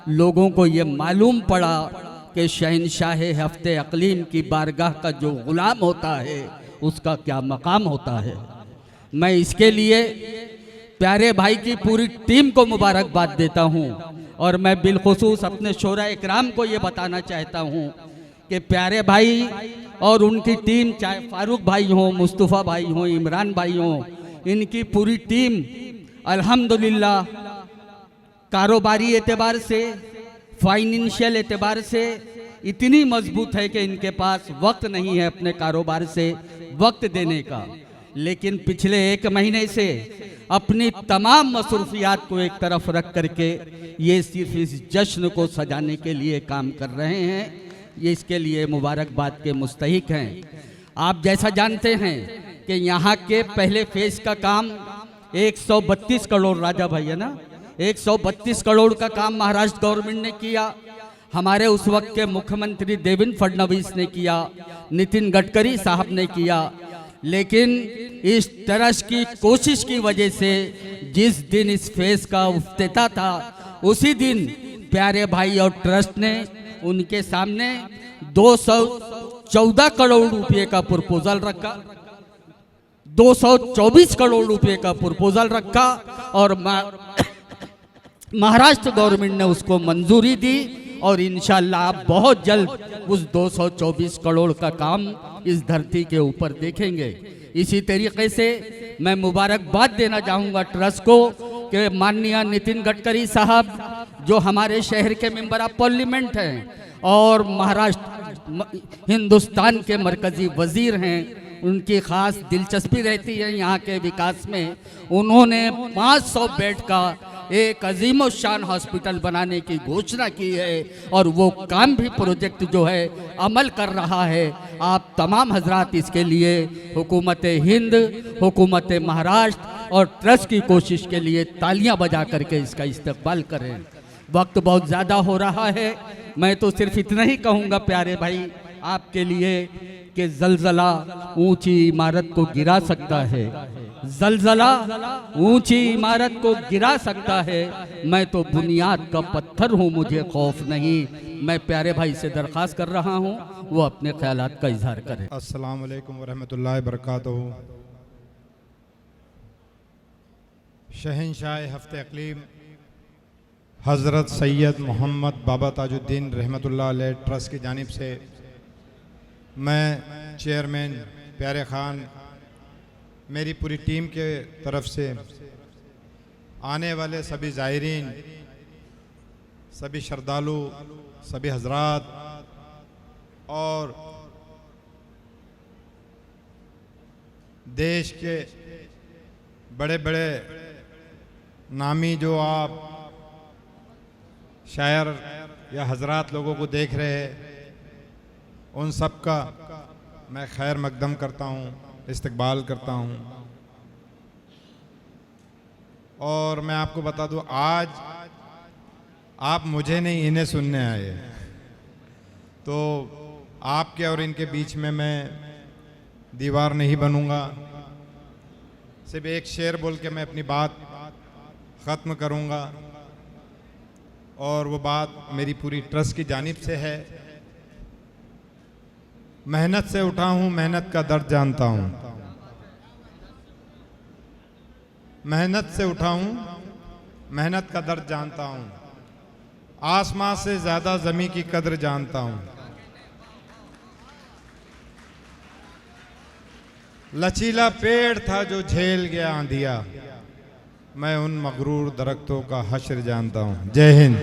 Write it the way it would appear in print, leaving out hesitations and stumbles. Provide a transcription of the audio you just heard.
लोगों को ये मालूम पड़ा कि शहनशाह हफ्ते अक़लीम की बारगाह का जो ग़ुलाम होता है उसका क्या मकाम होता है। मैं इसके लिए प्यारे भाई की पूरी टीम को मुबारकबाद देता हूँ और मैं बिलखुसूस अपने शोरा इकराम को ये बताना चाहता हूँ कि प्यारे भाई और उनकी टीम, चाहे फारूक भाई हों, मुस्तफ़ा भाई हों, इमरान भाई हों, इनकी पूरी टीम अल्हम्दुलिल्लाह कारोबारी एतबार से, फाइनेंशियल एतबार से इतनी मजबूत है कि इनके पास वक्त नहीं है अपने कारोबार से वक्त देने का। लेकिन पिछले 1 महीने से अपनी तमाम मसरूफियात को एक तरफ रख करके ये सिर्फ इस जश्न को सजाने के लिए काम कर रहे हैं। ये इसके लिए मुबारकबाद के मुस्तहिक हैं। आप जैसा जानते हैं कि यहाँ के पहले फेज का काम 132 करोड़, राजा भाई है ना, 132 करोड़ का काम महाराष्ट्र गवर्नमेंट ने किया। हमारे उस वक्त के मुख्यमंत्री देवेंद्र फडणवीस ने किया, नितिन गडकरी साहब ने किया। लेकिन इस तरह की कोशिश की वजह से जिस दिन इस फेज का इफ्तिताह था उसी दिन प्यारे भाई और ट्रस्ट ने उनके सामने 214 करोड़ रुपए का प्रपोजल रखा, 224 करोड़ रुपए का प्रपोजल रखा और महाराष्ट्र गवर्नमेंट ने उसको मंजूरी दी और इंशाल्लाह आप बहुत जल्द उस 224 करोड़ का काम इस धरती के ऊपर देखेंगे। इसी तरीके से मैं मुबारकबाद देना चाहूँगा ट्रस्ट को कि माननीय नितिन गडकरी साहब जो हमारे शहर के मेंबर ऑफ पार्लियामेंट हैं और महाराष्ट्र हिंदुस्तान के मरकज़ी वज़ीर हैं, उनकी ख़ास दिलचस्पी रहती है यहाँ के विकास में। उन्होंने 500 बेड का एक अजीम शान हॉस्पिटल बनाने की घोषणा की है और वो काम भी प्रोजेक्ट जो है अमल कर रहा है। आप तमाम हजरात इसके लिए हुकूमत हिंद, हुकूमत महाराष्ट्र और ट्रस्ट की कोशिश के लिए तालियां बजा करके इसका इस्तकबाल करें। वक्त बहुत ज़्यादा हो रहा है, मैं तो सिर्फ इतना ही कहूँगा प्यारे भाई आपके लिए कि जलजला ऊंची इमारत को गिरा सकता है, जलजला ऊंची इमारत को गिरा सकता है। मैं तो बुनियाद का पत्थर हूँ, मुझे खौफ नहीं। मैं प्यारे भाई से दरख्वास्त कर रहा हूँ वो अपने ख्यालात का इजहार करें। अस्सलाम वालेकुम वरहमतुल्लाहि वबरकातुहू। शहनशाह हफ्ते अक़लीम हज़रत सैयद मोहम्मद बाबा ताजुद्दीन रहमतुल्लाह अलैह ट्रस्ट की जानिब से मैं चेयरमैन प्यारे खान, मेरी पूरी टीम के तरफ से आने वाले सभी ज़ायरीन, सभी श्रद्धालु, सभी हजरात और देश के बड़े बड़े नामी जो आप शायर या हजरात लोगों को देख रहे हैं, उन सब का मैं खैर मकदम करता हूँ, इस्तकबाल करता हूँ। और मैं आपको बता दूँ, आज आप मुझे नहीं इन्हें सुनने आए, तो आपके और इनके बीच में मैं दीवार नहीं बनूँगा। सिर्फ एक शेर बोल के मैं अपनी बात ख़त्म करूँगा और वो बात मेरी पूरी ट्रस्ट की जानिब से है। मेहनत से उठा हूँ, मेहनत का दर्द जानता हूँ। मेहनत से उठा हूँ, मेहनत का दर्द जानता हूँ। आसमां से ज़्यादा ज़मीं की कद्र जानता हूँ। लचीला पेड़ था जो झेल गया आंधिया, मैं उन मगरूर दरख्तों का हश्र जानता हूँ। जय हिंद।